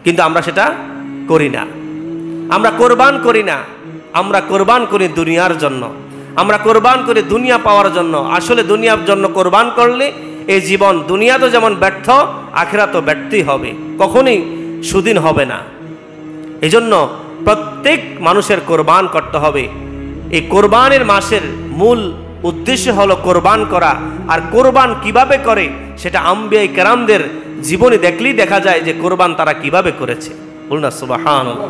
কিন্তু আমরা সেটা করি না। আমরা কোরবান করি না, আমরা কোরবান করি দুনিয়ার জন্য, আমরা কোরবান করি দুনিয়া পাওয়ার জন্য। আসলে দুনিয়ার জন্য কোরবান করলে এই জীবন দুনিয়া তো যেমন ব্যর্থ, আখিরাত তো ব্যর্থই হবে, কখনোই সুদিন হবে না। এই জন্য প্রত্যেক মানুষের কোরবান করতে হবে। এই কোরবানের মাসের মূল উদ্দেশ্য হলো কোরবান করা। আর কোরবান কিভাবে করে সেটা আম্বিয়া কেরামদের জীবনে দেখলেই দেখা যায় যে কোরবান তারা কিভাবে করেছে। বলুন না সুবহানাল্লাহ।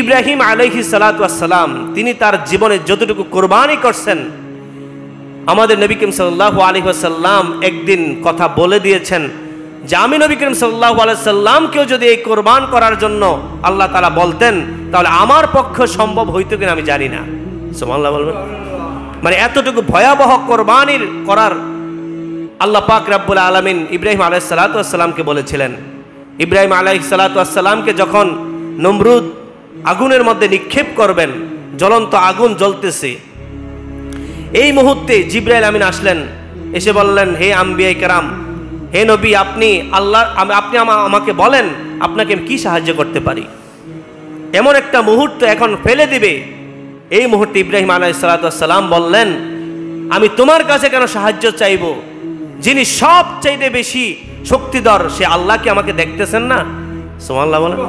ইব্রাহিম আলাইহিস সালাতু ওয়াস সালাম তিনি তার জীবনে যতটুকু কোরবানি করছেন, আমাদের নবী করিম সাল্লাল্লাহু আলাইহি ওয়াসাল্লাম একদিন কথা বলে দিয়েছেন যে আমি নবী করিম সাল্লাল্লাহু আলাইহি ওয়াসাল্লামকেও যদি এই কোরবান করার জন্য আল্লাহ তাআলা বলতেন তাহলে আমার পক্ষে সম্ভব হইতো কিনা আমি জানি না। সুবহানাল্লাহ বলবেন। মানে এতটুকু ভয়াবহ কোরবানির করার আল্লাহ পাক রব্বুল আলামিন ইব্রাহিম আলাইহিস সালাতু ওয়াস সালামকে বলেছিলেন। ইব্রাহিম আলাইহিস সালাতু ওয়াস সালামকে যখন নমরুদ আগুনের মধ্যে নিক্ষেপ করবেন, জ্বলন্ত আগুন জ্বলতেছে, এই মুহূর্তে জিবরাইল আমিন আসলেন, এসে বললেন হে আম্বিয়া কেরাম, হে নবী, আপনি আমাকে বলেন আপনাকে আমি কি সাহায্য করতে পারি। এমন একটা মুহূর্ত এখন ফেলে দিবে। এই মুহূর্তে ইব্রাহিম আলাইহিস সালাতু ওয়াস সালাম বললেন আমি তোমার কাছে কেন সাহায্য চাইব, যিনি সবচাইতে বেশি শক্তিধর সে আল্লাহকে আমাকে দেখতেছেন না। সুবহানাল্লাহ বলেন।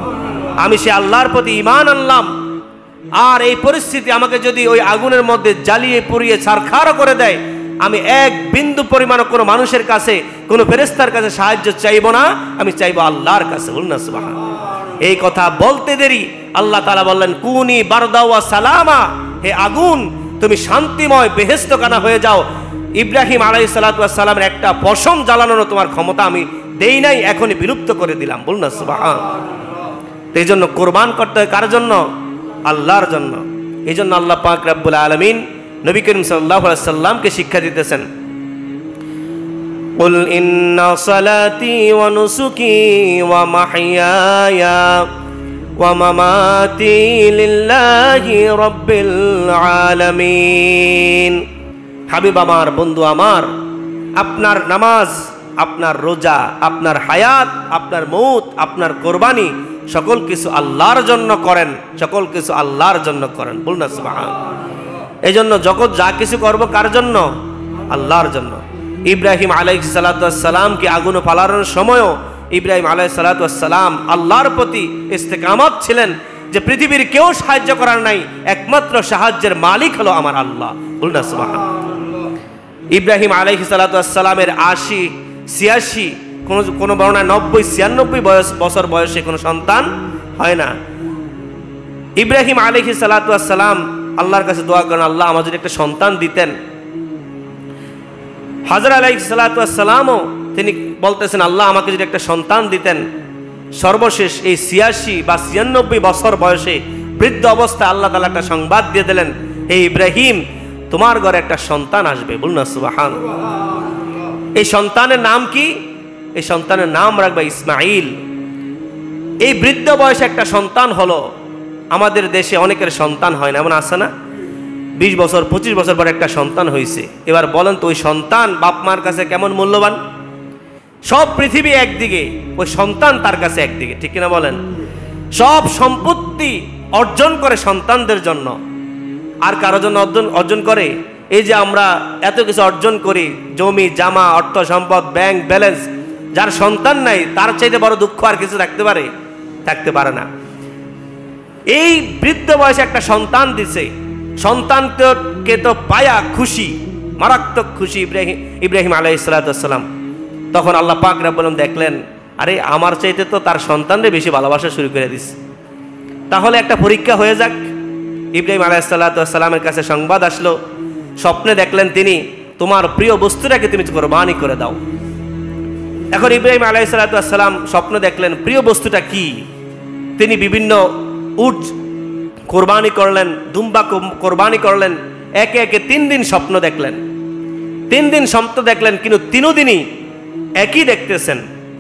আমি সে আল্লাহর প্রতি ঈমান আনলাম, আর এই পরিস্থিতি আমাকে যদি ওই আগুনের মধ্যে জ্বালিয়ে পুড়িয়ে ছারখার করে দেয়, আমি এক বিন্দু পরিমাণ কোনো মানুষের কাছে, কোনো ফেরেশতার কাছে সাহায্য চাইব না, আমি চাইব আল্লাহর কাছে। বলুন না সুবহানাল্লাহ। এই কথা বলতে দেরি আল্লাহ তাআলা বললেন কুনি বারদা ওয়া সালামা, হে আগুন তুমি শান্তিময় বেহেশতখানা হয়ে যাও। ইব্রাহিম আলাইহিস সালাতু ওয়াস সালামের একটা পশম জ্বালানোর তোমার ক্ষমতা আমি দেই নাই, এখনই বিলুপ্ত করে দিলাম। বলুন না সুবহানাল্লাহ। এই জন্য কোরবান করতে হয় কার জন্য? আল্লাহর জন্য। এই জন্য আল্লাহ পাক রব্বুল আলামিন নবী করিম সাল্লাল্লাহু আলাইহি ওয়াসাল্লামকে শিক্ষা দিতেছেন কুল ইন্না সালাতি ওয়া নুসুকি ওয়া মাহইয়ায়া ওয়া মামাতি লিল্লাহি রাব্বিল আলামিন। হাবিব আমার, বন্ধু আমার, আপনার নামাজ, আপনার রোজা, আপনার হায়াত, আপনার মৌত, আপনার কোরবানি সকল কিছু আল্লাহর জন্য করেন, সকল কিছু আল্লাহর জন্য করেন। বলুন না সুবহানাল্লাহ। এই জন্য জগৎ যা কিছু করব কার জন্য? আল্লাহর জন্য। ইব্রাহিম আলাইহিস সালাতু ওয়াস সালামকে আগুনে ফালানোর সময়ও ইব্রাহিম আলাইহিস সালাতু ওয়াস সালাম আল্লাহর প্রতি ইস্তেকামত ছিলেন যে পৃথিবীর কেউ সাহায্য করার নাই, একমাত্র সাহায্যের মালিক হলো আমার আল্লাহ। বলুন না সুবহানাল্লাহ। ইব্রাহিম আলাইহিস সালাতু ওয়াস সালামের ৮০, ৮৬, কোন বর্ণনায় ৯০, ৯৬ বছর বয়সে কোনো সন্তান হয় না। ইব্রাহিম আলাইহিস সালাতু ওয়াস সালাম আল্লাহর কাছে দোয়া করেন আল্লাহ আমার যদি একটা সন্তান দিতেন। হাজরা আলাইহিস সালাতু ওয়াস সালামও তিনি বলতেছেন আল্লাহ আমাকে যদি একটা সন্তান দিতেন। সর্বশেষ এই ৮৬ বা ৯৬ বছর বয়সে বৃদ্ধ অবস্থায় আল্লাহ তাআলা একটা সংবাদ দিয়ে দিলেন, হে ইব্রাহিম তোমার ঘরে একটা সন্তান আসবে। বলুন না সুবহানাল্লাহ। এই সন্তানের নাম কি? এই সন্তানের নাম রাখবে ইসমাঈল। এই বৃদ্ধ বয়সে একটা সন্তান হলো। আমাদের দেশে অনেকের সন্তান হয় না, এমন আছে না? ২০ বছর ২৫ বছর পর একটা সন্তান হয়েছে। এবার বলেন তো ওই সন্তান বাপ মার কাছে কেমন মূল্যবান? সব পৃথিবী একদিকে, ওই সন্তান তার কাছে একদিকে, ঠিক কিনা বলেন? সব সম্পত্তি অর্জন করে সন্তানদের জন্য, আর কারোর জন্য অর্জন করে? এই যে আমরা এত কিছু অর্জন করি, জমি জামা অর্থ সম্পদ ব্যাংক ব্যালেন্স, যার সন্তান নাই তার চাইতে বড় দুঃখ আর কিছু থাকতে পারে না। এই বৃদ্ধ বয়সে একটা সন্তান দিছে, সন্তানকে তো পায়া খুশি, মারাত্মক খুশি ইব্রাহিম আলাইহিস সালাতু ওয়াস সালাম। তখন আল্লাহ পাক রব্বুল আলামিন দেখলেন আরে আমার চাইতে তো তার সন্তানরে বেশি ভালোবাসা শুরু করে দিছে, তাহলে একটা পরীক্ষা হয়ে যাক। ইব্রাহিম আলাইহিস সালাতু ওয়াস সালামের কাছে সংবাদ আসলো, স্বপ্নে দেখলেন তিনি তোমার প্রিয় বস্তুটাকে তুমি কোরবানি করে দাও। এখন ইব্রাহিম আলাইহিস সালাতু ওয়াস সালাম স্বপ্ন দেখলেন প্রিয় বস্তুটা কি। তিনি বিভিন্ন উট কোরবানি করলেন, দুম্বা কোরবানি করলেন, একে একে ৩ দিন স্বপ্ন দেখলেন। ৩ দিন স্বপ্ন দেখলেন, কিন্তু ৩ দিনই একই দেখতেছেন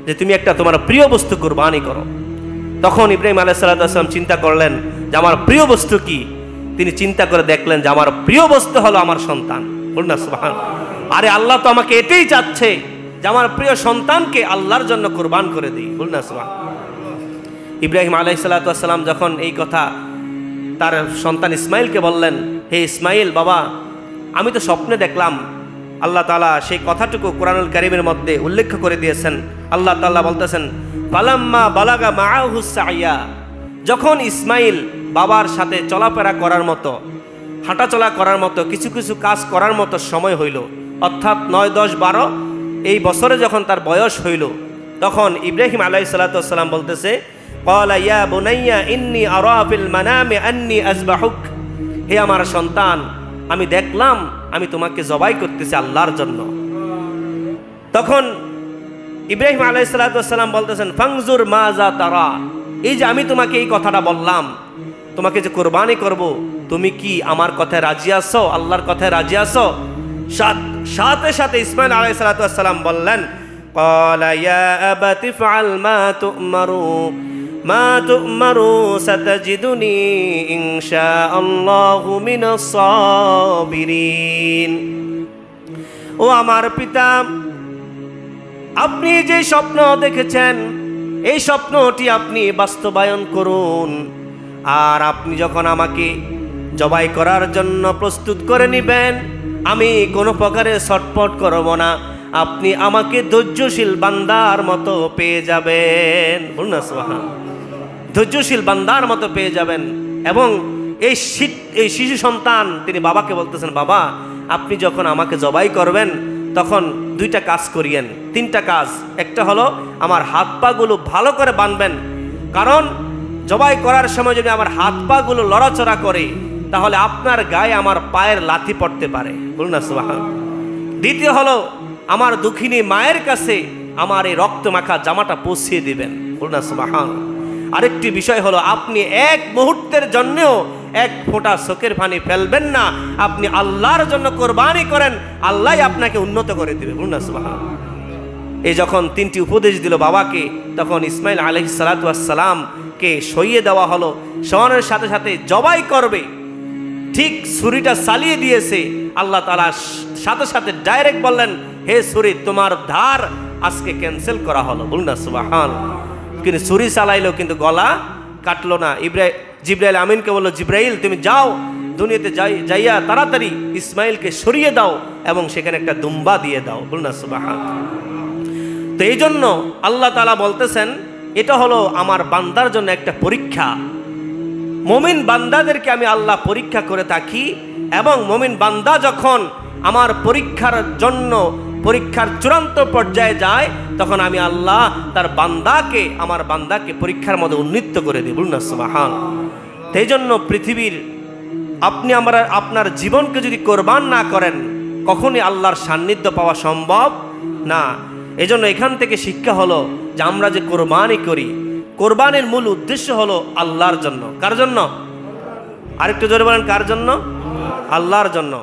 যে তুমি একটা তোমার প্রিয় বস্তু কোরবানি করো। তখন ইব্রাহিম আলাইহিস সালাতু ওয়াস সালাম চিন্তা করলেন যে আমার প্রিয় বস্তু কি। তিনি চিন্তা করে দেখলেন যে আমার প্রিয় বস্তু হলো আমার সন্তান। বলুন না সুবহানাল্লাহ। আরে আল্লাহ তো আমাকে এটাই চাচ্ছে যে আমার প্রিয় সন্তানকে আল্লাহর জন্য কোরবান করে দিই। বলুন না সুবহানাল্লাহ। ইব্রাহিম আলাইহিসসালাম যখন এই কথা তার সন্তান ইসমাইলকে বললেন, হে ইসমাইল বাবা, আমি তো স্বপ্নে দেখলাম, আল্লাহ তাআলা সেই কথাটুকু কোরআনুল কারীমের মধ্যে উল্লেখ করে দিয়েছেন। আল্লাহ তাআলা বলতেছেন, ফালাম্মা বালাগা মাআহু সাইয়া, যখন ইসমাইল বাবার সাথে চলাফেরা করার মতো, হাঁটাচলা করার মতো, কিছু কিছু কাজ করার মতো সময় হইল, অর্থাৎ 9, 10, 12 এই বছরে যখন তার বয়স হইল, তখন ইব্রাহিম আলাইহিসসালাম বলতেছে, ক্বালা ইয়া বুনাইয়া ইন্নী আরা ফিল মানামি আন্নী আযবাহুক, হে আমার সন্তান, আমি দেখলাম আমি তোমাকে জবাই করতেছি আল্লাহর জন্য। তখন ইব্রাহিম আলাইহিসসালাম বলতেছেন, ফাংজুর মাজা তারা, এই যে আমি তোমাকে এই কথাটা বললাম, তোমাকে যে কোরবানি করব, তুমি কি আমার কথায় রাজি আছো, আল্লাহর কথায় রাজি আছো? সাথে সাথে ইসমাইল আলাইহিসসালাম বললেন, ক্বালা ইয়া আবাতি ফাআল মা তু'মারু সাতাজিদুনি ইনশাআল্লাহু মিনাস সাবিরিন। ও আমার পিতা, আপনি যে স্বপ্ন দেখেছেন এই স্বপ্নটি আপনি বাস্তবায়ন করুন, আর আপনি যখন আমাকে জবাই করার জন্য প্রস্তুত করে নেবেন, আমি কোনো প্রকারে ছটফট করব না, আপনি আমাকে ধৈর্যশীল বান্দার মতো পেয়ে যাবেন। বলুন না সুবহানাল্লাহ। ধৈর্যশীল বান্দার মতো পেয়ে যাবেন। এবং এই শিশু সন্তান তিনি বাবাকে বলতেছেন, বাবা, আপনি যখন আমাকে জবাই করবেন তখন 2টা কাজ করিয়েন, 3টা কাজ। একটা হলো আমার হাত পাগুলো ভালো করে বাঁধবেন, কারণ জবাই করার সময় যদি আমার হাত পাগুলো লড়াচড়া করে তাহলে আপনার গায়ে আমার পায়ের লাথি পড়তে পারে। বলুন না সুবহানাল্লাহ। দ্বিতীয় হলো আমার দুঃখিনী মায়ের কাছে আমার এই রক্ত মাখা জামাটা পৌঁছিয়ে দিবেন। বলুন না সুবহানাল্লাহ। আরেকটি বিষয় হলো আপনি এক মুহূর্তের জন্যও এক ফোঁটা চোখের পানি ফেলবেন না, আপনি আল্লাহর জন্য কোরবানি করেন, আল্লাহ আপনাকে উন্নত করে দিবে। বলুন না সুবহানাল্লাহ। এই যখন 3টি উপদেশ দিল বাবাকে, তখন ইসমাইল আলাইহিসসালামকে সইয়ে দেওয়া হলো। শোয়ানোর সাথে সাথে জবাই করবে, ঠিক ছুরিটা চালিয়ে দিয়েছে। আল্লাহ তাআলা সাথে সাথে ডাইরেক্ট বললেন, হে ছুরি, তোমার ধার আজকে ক্যান্সেল করা হলো। বলুন না সুবহানাল্লাহ। কিন্তু ছুরি চালাইলো কিন্তু গলা কাটলো না। জিবরাইল আমিনকে বললো, জিবরাইল তুমি যাও, দুনিয়াতে যাইয়া তাড়াতাড়ি ইসমাইলকে সরিয়ে দাও এবং সেখানে একটা দুম্বা দিয়ে দাও। বলুন না সুবহানাল্লাহ। তো এই জন্য আল্লাহ তাআলা বলতেছেন, এটা হলো আমার বান্দার জন্য একটা পরীক্ষা। মুমিন বান্দাদেরকে আমি আল্লাহ পরীক্ষা করে থাকি, এবং মুমিন বান্দা যখন আমার পরীক্ষার চূড়ান্ত পর্যায়ে যায়, তখন আমি আল্লাহ আমার বান্দাকে পরীক্ষার মধ্যে উন্নীত করে দিই। বলুন না সুবহানাল্লাহ। সেই জন্য পৃথিবীর আপনার জীবনকে যদি কোরবান না করেন, কখনই আল্লাহর সান্নিধ্য পাওয়া সম্ভব না। এই জন্য এখান থেকে শিক্ষা হলো যে আমরা যে কোরবানি করি, কোরবানির মূল উদ্দেশ্য হলো আল্লাহর জন্য। কার জন্য? আরেকটু জোরে বলেন, কার জন্য? আল্লাহর জন্য।